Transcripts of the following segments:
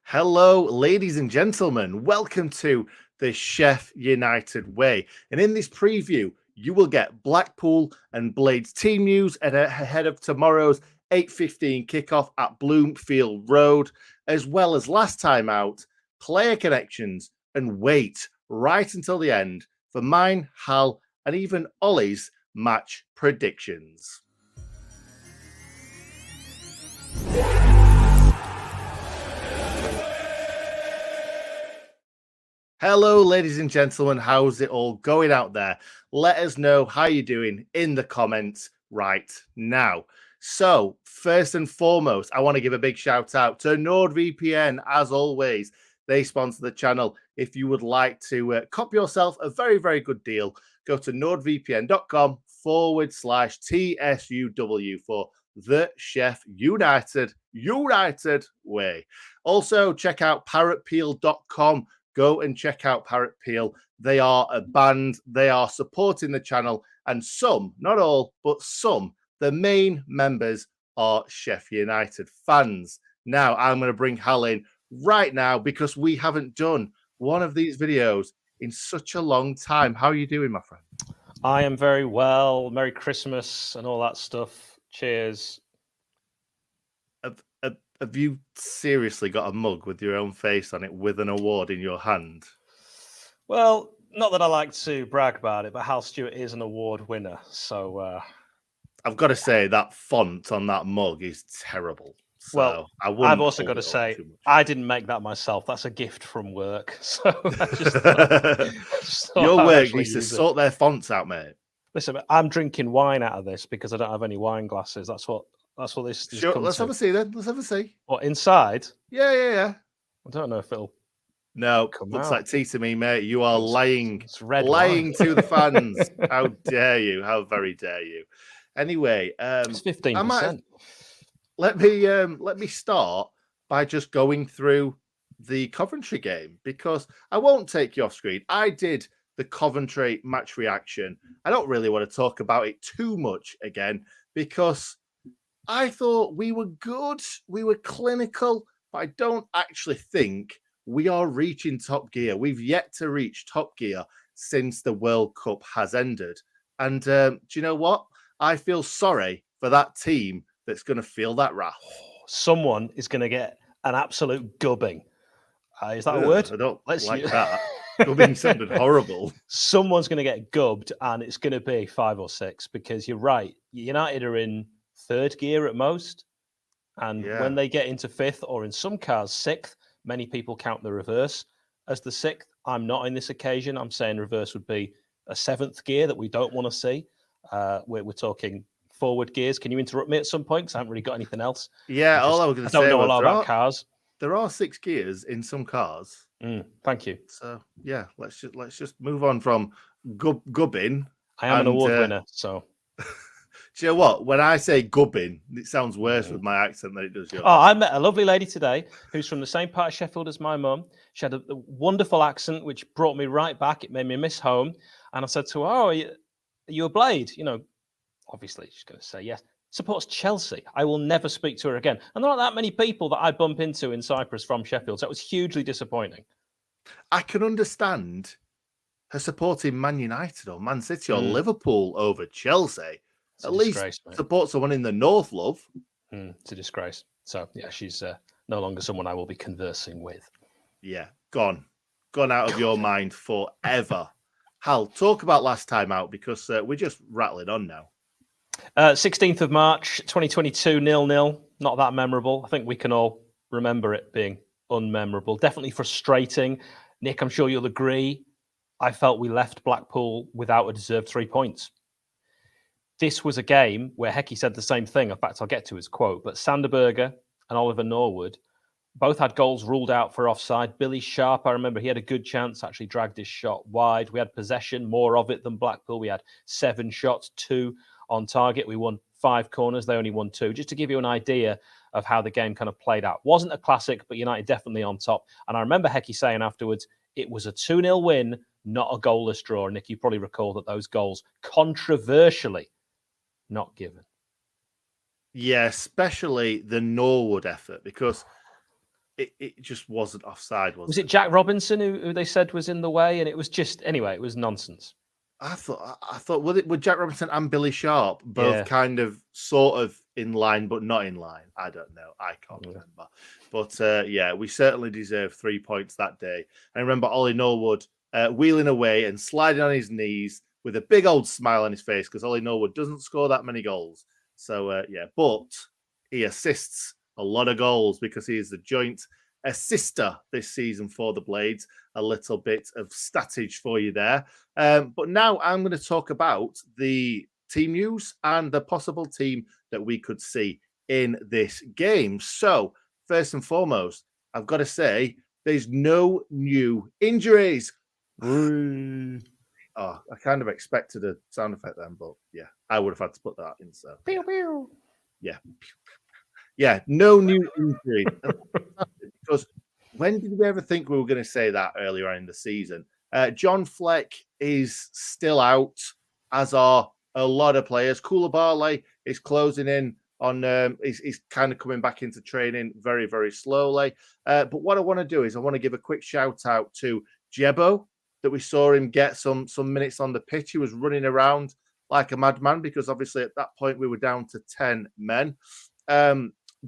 Hello, ladies and gentlemen. Welcome to the Sheff United Way. And in this preview, you will get Blackpool and Blades team news ahead of tomorrow's 8:15 kickoff at Bloomfield Road, as well as last time out, player connections, and wait right until the end for mine, Hal, and even Ollie's match predictions. Hello, ladies and gentlemen. How's it all going out there? Let us know how you're doing in the comments right now. So, first and foremost, I want to give a big shout out to NordVPN. As always, they sponsor the channel. If you would like to cop yourself a very, very good deal, go to nordvpn.com/TSUW for the Sheff United way. Also, check out parrotpeel.com. Go and check out Parrot Peel. They are a band. They are supporting the channel. And some, not all, but some, the main members are Sheffield United fans. Now, I'm going to bring Hal in right now because we haven't done one of these videos in such a long time. How are you doing, my friend? I am very well. Merry Christmas and all that stuff. Cheers. Have you seriously got a mug with your own face on it with an award in your hand? Well, not that I like to brag about it, but Hal Stewart is an award winner. So I've got to say that font on that mug is terrible. So well, I've also got to say I didn't make that myself. That's a gift from work. So I just your work needs to sort their fonts out, mate. Listen, I'm drinking wine out of this because I don't have any wine glasses. That's what this sure, let's have a see then. Let's have a see. What, inside? Yeah. I don't know if it'll looks like tea to me, mate. You are lying. It's red lying wine. to the fans. How dare you? How very dare you? Anyway, it's 15%. Let me start by just going through the Coventry game because I won't take you off screen. I did the Coventry match reaction. I don't really want to talk about it too much again because I thought we were good, we were clinical, but I don't actually think we are reaching top gear. We've yet to reach top gear since the World Cup has ended. And do you know what? I feel sorry for that team that's going to feel that wrath. Someone is going to get an absolute gubbing. Is that a word? I don't like that. Gubbing sounded horrible. Someone's going to get gubbed, and it's going to be 5 or 6 because you're right. United are in third gear at most, and when they get into fifth or in some cars sixth, many people count the reverse as the sixth. I'm not in this occasion. I'm saying reverse would be a seventh gear that we don't want to see. We're talking forward gears. Can you interrupt me at some point? Because I haven't really got anything else. Yeah, all I was going to say. I don't know a lot about cars. There are 6 gears in some cars. Thank you. So yeah, let's just move on from gubbing. I am an award winner, so. Do you know what? When I say gubbing, it sounds worse with my accent than it does yours. Oh, I met a lovely lady today who's from the same part of Sheffield as my mum. She had a wonderful accent, which brought me right back. It made me miss home. And I said to her, "Oh, are you a Blade?" You know, obviously she's going to say yes. Supports Chelsea. I will never speak to her again. And there aren't that many people that I bump into in Cyprus from Sheffield. So it was hugely disappointing. I can understand her supporting Man United or Man City or Liverpool over Chelsea. At least support someone in the North, love. It's a disgrace. So, yeah, she's no longer someone I will be conversing with. Yeah, gone out of your mind forever. Hal, talk about last time out because we're just rattling on now. 16th of March, 2022, 0-0. Not that memorable. I think we can all remember it being unmemorable. Definitely frustrating. Nick, I'm sure you'll agree. I felt we left Blackpool without a deserved 3 points. This was a game where Hecky said the same thing. In fact, I'll get to his quote. But Sanderberger and Oliver Norwood both had goals ruled out for offside. Billy Sharp, I remember, he had a good chance, actually dragged his shot wide. We had possession, more of it than Blackpool. We had 7 shots, 2 on target. We won 5 corners. They only won 2. Just to give you an idea of how the game kind of played out. Wasn't a classic, but United definitely on top. And I remember Hecky saying afterwards, it was a 2-0 win, not a goalless draw. Nick, you probably recall that those goals controversially not given. Yeah, especially the Norwood effort, because it just wasn't offside, was it Jack Robinson who they said was in the way? And it was just, anyway, it was nonsense. I thought were Jack Robinson and Billy Sharp both Yeah. sort of in line, but not in line? I don't know. I can't remember. But yeah, we certainly deserved 3 points that day. I remember Ollie Norwood wheeling away and sliding on his knees with a big old smile on his face because Ollie Norwood doesn't score that many goals. So yeah, but he assists a lot of goals because he is the joint assister this season for the Blades. A little bit of statage for you there. But now I'm going to talk about the team news and the possible team that we could see in this game. So, first and foremost, I've got to say, there's no new injuries. Oh, I kind of expected a sound effect then, but yeah, I would have had to put that in. So, yeah. Yeah, no new injuries. Because when did we ever think we were going to say that earlier on in the season? John Fleck is still out, as are a lot of players. Koulibaly is closing in on, he's kind of coming back into training very, very slowly. But what I want to do is I want to give a quick shout out to Jebo, that we saw him get some minutes on the pitch. He was running around like a madman because obviously at that point we were down to 10 men.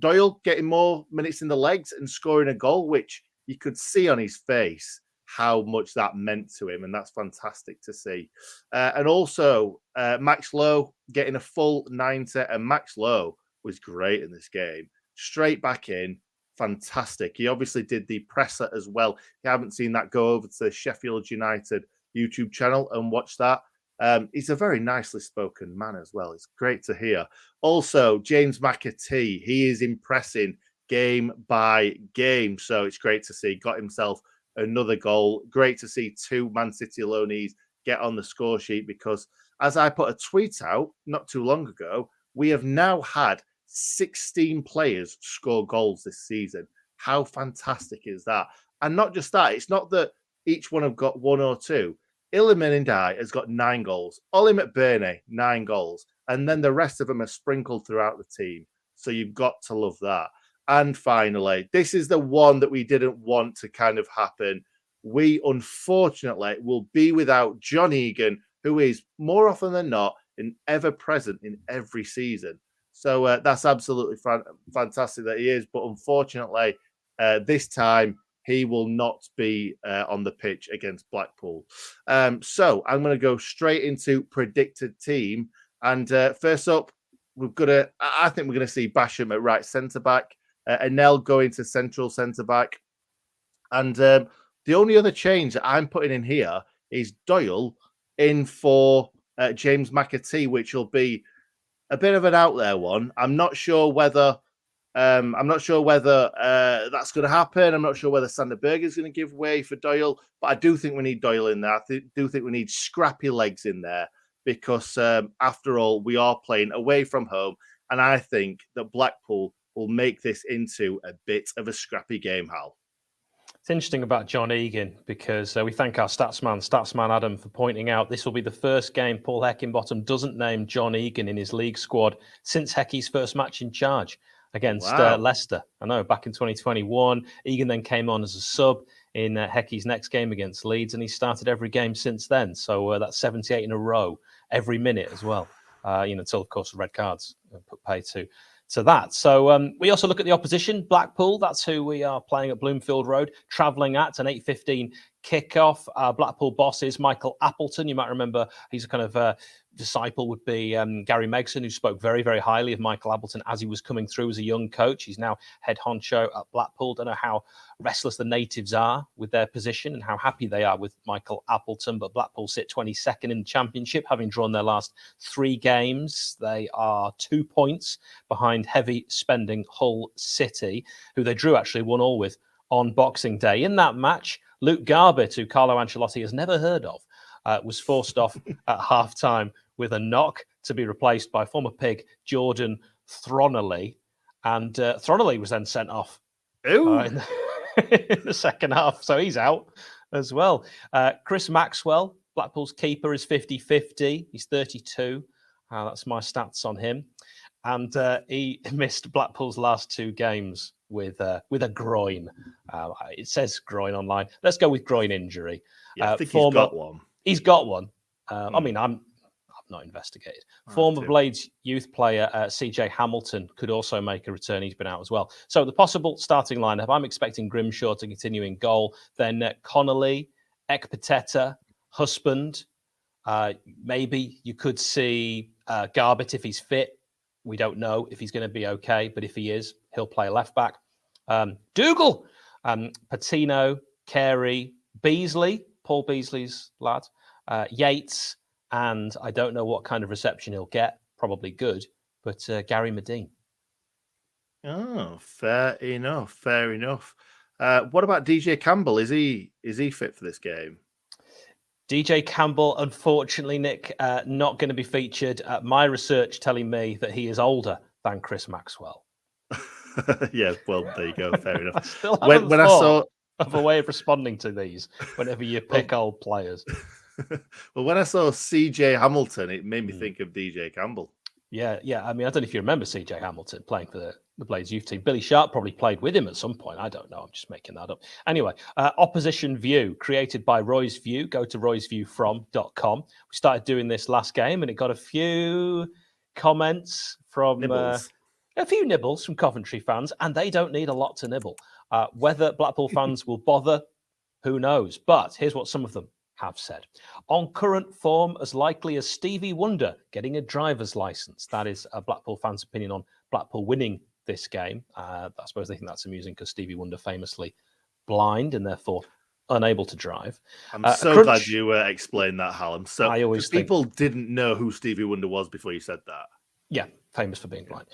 Doyle getting more minutes in the legs and scoring a goal, which you could see on his face how much that meant to him. And that's fantastic to see. And also Max Lowe getting a full 90. And Max Lowe was great in this game. Straight back in. Fantastic. He obviously did the presser as well. If you haven't seen that, go over to the Sheffield United YouTube channel and watch that. He's a very nicely spoken man as well. It's great to hear. Also, James McAtee, he is impressing game by game. So it's great to see. Got himself another goal. Great to see 2 Man City loanees get on the score sheet because, as I put a tweet out not too long ago, we have now had 16 players score goals this season. How fantastic is that? And not just that, it's not that each one have got 1 or 2. Iliman Ndiaye has got 9 goals. Ollie McBurney, 9 goals. And then the rest of them are sprinkled throughout the team. So you've got to love that. And finally, this is the one that we didn't want to kind of happen. We, unfortunately, will be without John Egan, who is more often than not an ever present in every season. So that's absolutely fantastic that he is. But unfortunately, this time, he will not be on the pitch against Blackpool. So I'm going to go straight into predicted team. And first up, I think we're going to see Basham at right centre back, Anel going to central centre back. And the only other change that I'm putting in here is Doyle in for James McAtee, which will be a bit of an out there one. I'm not sure whether that's going to happen. I'm not sure whether Sander Berge is going to give way for Doyle, but I do think we need Doyle in there. I do think we need scrappy legs in there because, after all, we are playing away from home, and I think that Blackpool will make this into a bit of a scrappy game, Hal. It's interesting about John Egan because we thank our Statsman Adam, for pointing out this will be the first game Paul Heckingbottom doesn't name John Egan in his league squad since Heckie's first match in charge against Leicester. I know, back in 2021. Egan then came on as a sub in Heckie's next game against Leeds, and he started every game since then. So that's 78 in a row, every minute as well. Until, of course, the red cards put pay to that. So we also look at the opposition, Blackpool. That's who we are playing at Bloomfield Road, travelling at an 8:15 kickoff. Blackpool boss is Michael Appleton. You might remember he's a kind of disciple would be Gary Megson, who spoke very, very highly of Michael Appleton as he was coming through as a young coach. He's now head honcho at Blackpool. Don't know how restless the natives are with their position and how happy they are with Michael Appleton, but Blackpool sit 22nd in the Championship, having drawn their last 3 games. They are 2 points behind heavy spending Hull City, who they drew actually 1-1 with on Boxing Day. In that match, Luke Garbett, who Carlo Ancelotti has never heard of, was forced off at half-time with a knock to be replaced by former Pig Jordan Thronley. And Thronley was then sent off in the second half. So he's out as well. Chris Maxwell, Blackpool's keeper, is 50-50. He's 32. That's my stats on him. And he missed Blackpool's last 2 games with a groin. It says groin online. Let's go with groin injury. Yeah, I think he's got one. He's got one. I mean, I've not investigated. Former Blades youth player CJ Hamilton could also make a return. He's been out as well. So the possible starting lineup, I'm expecting Grimshaw to continue in goal. Then Connolly, Ekpiteta, Husband. Maybe you could see Garbett if he's fit. We don't know if he's going to be okay, but if he is, he'll play left back. Dougal, Patino, Carey, Beasley, Paul Beasley's lad, Yates, and I don't know what kind of reception he'll get. Probably good, but Gary Medine. Oh, fair enough. Fair enough. What about DJ Campbell? Is he fit for this game? DJ Campbell, unfortunately, Nick, not going to be featured. My research telling me that he is older than Chris Maxwell. Yeah, well, there you go. Fair enough. I still haven't when I saw of a way of responding to these whenever you pick old players. Well, when I saw CJ Hamilton, it made me think of DJ Campbell. Yeah. I mean, I don't know if you remember CJ Hamilton playing for the Blades youth team. Billy Sharp probably played with him at some point. I don't know. I'm just making that up. Anyway, Opposition View, created by Roy's View. Go to roysviewfrom.com. We started doing this last game, and it got a few comments from a few nibbles from Coventry fans, and they don't need a lot to nibble. Whether Blackpool fans will bother, who knows? But here's what some of them have said. On current form, as likely as Stevie Wonder getting a driver's license. That is a Blackpool fan's opinion on Blackpool winning this game. I suppose they think that's amusing because Stevie Wonder famously blind and therefore unable to drive. I'm so glad you explained that, Hallam. So I always think people didn't know who Stevie Wonder was before you said that. Yeah, famous for being blind.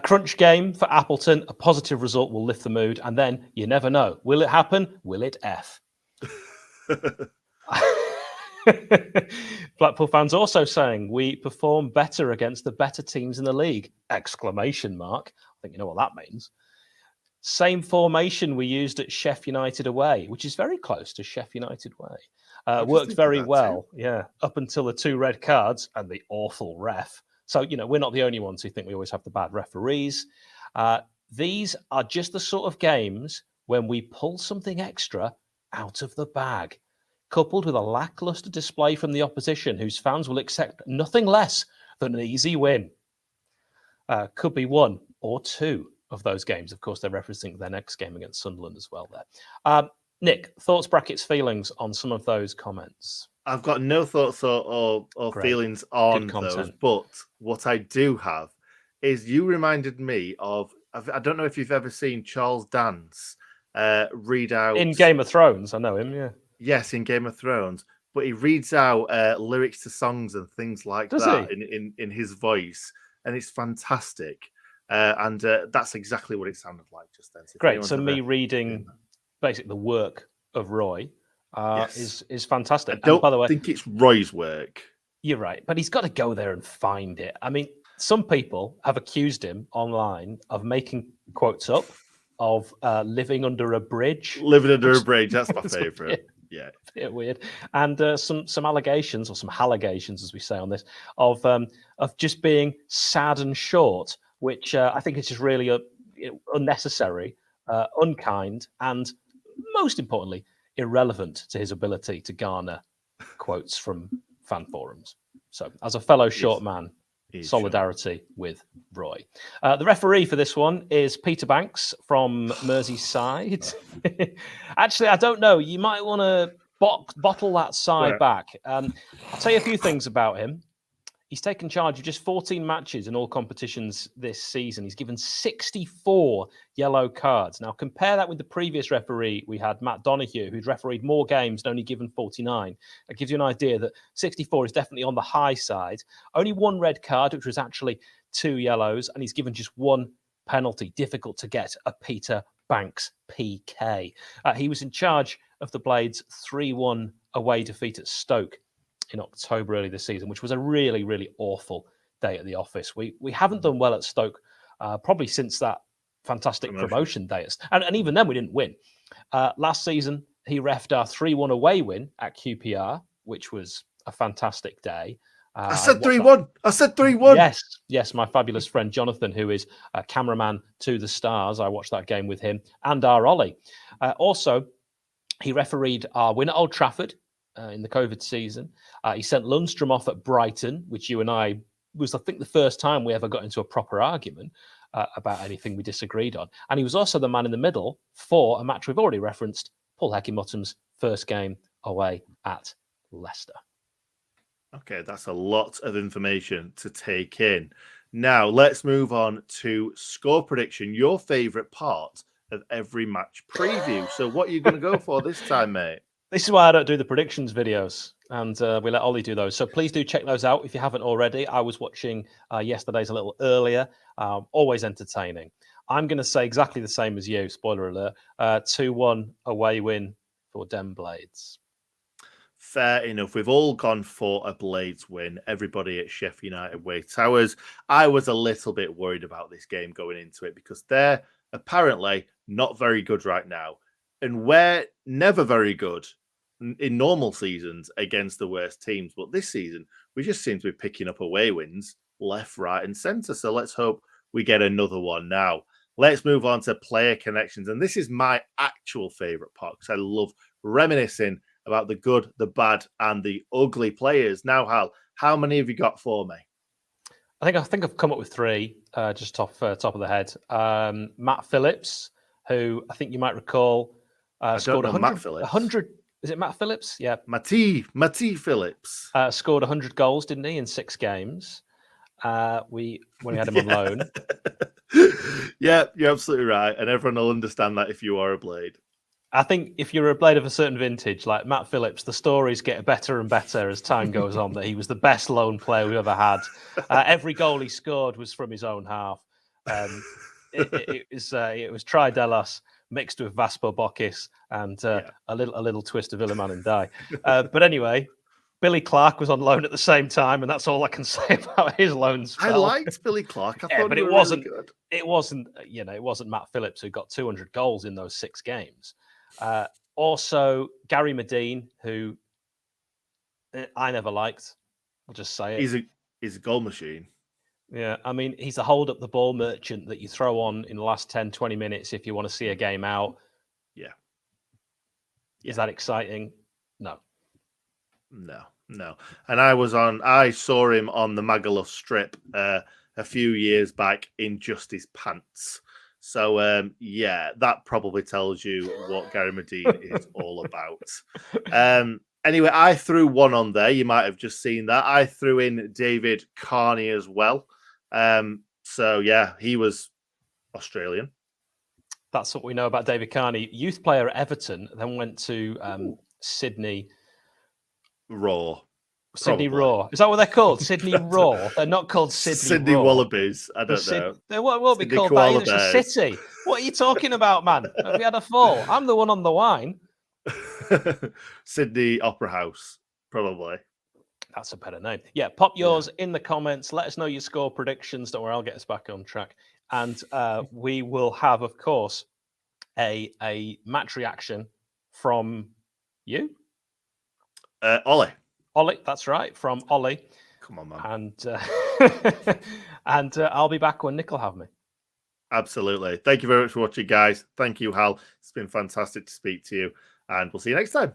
Crunch game for Appleton. A positive result will lift the mood. And then you never know. Will it happen? Will it F? Blackpool fans also saying we perform better against the better teams in the league! Exclamation mark. I think you know what that means. Same formation we used at Sheffield United away, which is very close to Sheffield United way. Worked very well. Yeah, up until the 2 red cards and the awful ref. So, we're not the only ones who think we always have the bad referees. These are just the sort of games when we pull something extra out of the bag, coupled with a lacklustre display from the opposition, whose fans will accept nothing less than an easy win. Could be 1 or 2 of those games. Of course, they're referencing their next game against Sunderland as well there. Nick, thoughts, brackets, feelings on some of those comments? I've got no thoughts or feelings on those, but what I do have is you reminded me of, I don't know if you've ever seen Charles Dance read out... In Game of Thrones, I know him, yeah. Yes, in Game of Thrones, but he reads out lyrics to songs and things like that in his voice, and it's fantastic. And that's exactly what it sounded like just then. So great. So me reading basically the work of Roy is fantastic. I don't think it's Roy's work. You're right, but he's got to go there and find it. I mean, some people have accused him online of making quotes up, of living under a bridge. Living under a bridge, that's my favourite. Yeah, a bit weird, and some allegations, or some allegations, as we say on this, of just being sad and short, which I think is just really unnecessary, unkind, and most importantly, irrelevant to his ability to garner quotes from fan forums. So, as a fellow short man, solidarity with Roy. The referee for this one is Peter Banks from Merseyside. Actually, I don't know. You might want to bottle that side back. I'll tell you a few things about him. He's taken charge of just 14 matches in all competitions this season. He's given 64 yellow cards. Now, compare that with the previous referee we had, Matt Donoghue, who'd refereed more games and only given 49. That gives you an idea that 64 is definitely on the high side. Only 1 red card, which was actually 2 yellows, and he's given just 1 penalty. Difficult to get a Peter Banks PK. He was in charge of the Blades' 3-1 away defeat at Stoke in October early this season, which was a really, really awful day at the office. We haven't done well at Stoke probably since that fantastic promotion day. And even then we didn't win. Last season, he reffed our 3-1 away win at QPR, which was a fantastic day. I said 3-1. I said 3-1. Yes, my fabulous friend Jonathan, who is a cameraman to the Stars. I watched that game with him and our Ollie. Also, he refereed our win at Old Trafford in the COVID season. He sent Lundstrom off at Brighton, which you and I was, I think, the first time we ever got into a proper argument about anything we disagreed on. And he was also the man in the middle for a match we've already referenced, Paul Heckingbottom's first game away at Leicester. Okay, that's a lot of information to take in. Now, let's move on to score prediction, your favourite part of every match preview. So what are you going to go for this time, mate? This is why I don't do the predictions videos, and we let Ollie do those. So please do check those out if you haven't already. I was watching yesterday's a little earlier. Always entertaining. I'm going to say exactly the same as you, spoiler alert, 2-1 away win for Den Blades. Fair enough. We've all gone for a Blades win. Everybody at Sheffield United Way Towers. I was a little bit worried about this game going into it because they're apparently not very good right now. And we're never very good in normal seasons against the worst teams. But this season, we just seem to be picking up away wins left, right, and centre. So let's hope we get another one now. Let's move on to player connections. And this is my actual favourite part because I love reminiscing about the good, the bad, and the ugly players. Now, Hal, how many have you got for me? I think I've come up with three, just top of the head. Matt Phillips, who I think you might recall scored 100. Is it Matt Phillips? Yeah, Matty Phillips scored 100 goals, didn't he, in 6 games? When we had him on loan. Yeah, you're absolutely right, and everyone will understand that if you are a Blade. I think if you're a Blade of a certain vintage, like Matt Phillips, the stories get better and better as time goes on, that he was the best loan player we ever had. Every goal he scored was from his own half. It was Tri Delas mixed with Vaspo Bokis and a little twist of Iliman and Die. But anyway, Billy Clark was on loan at the same time, and that's all I can say about his loan spell. I liked Billy Clark. I thought but it wasn't really good. It wasn't Matt Phillips who got 200 goals in those 6 games. Also, Gary Medine, who I never liked. I'll just say it. He's a goal machine. Yeah, I mean, he's a hold up the ball merchant that you throw on in the last 10, 20 minutes if you want to see a game out. Yeah. Is that exciting? No. And I saw him on the Magaluf strip a few years back in just his pants. So, that probably tells you what Gary Medine is all about. Anyway, I threw one on there. You might have just seen that. I threw in David Carney as well. He was Australian. That's what we know about David Carney. Youth player at Everton, then went to Sydney Raw. Sydney Raw. Is that what they're called? Sydney Raw. They're not called Sydney Raw. Wallabies. I don't know. They won't be called that. It's a city. What are you talking about, man? Have you had a fall? I'm the one on the wine. Sydney Opera House, probably. That's a better name. Yeah, pop yours in the comments. Let us know your score predictions. Don't worry, I'll get us back on track. And we will have, of course, a match reaction from you? Ollie. Ollie, that's right, from Ollie. Come on, man. And I'll be back when Nick will have me. Absolutely. Thank you very much for watching, guys. Thank you, Hal. It's been fantastic to speak to you, and we'll see you next time.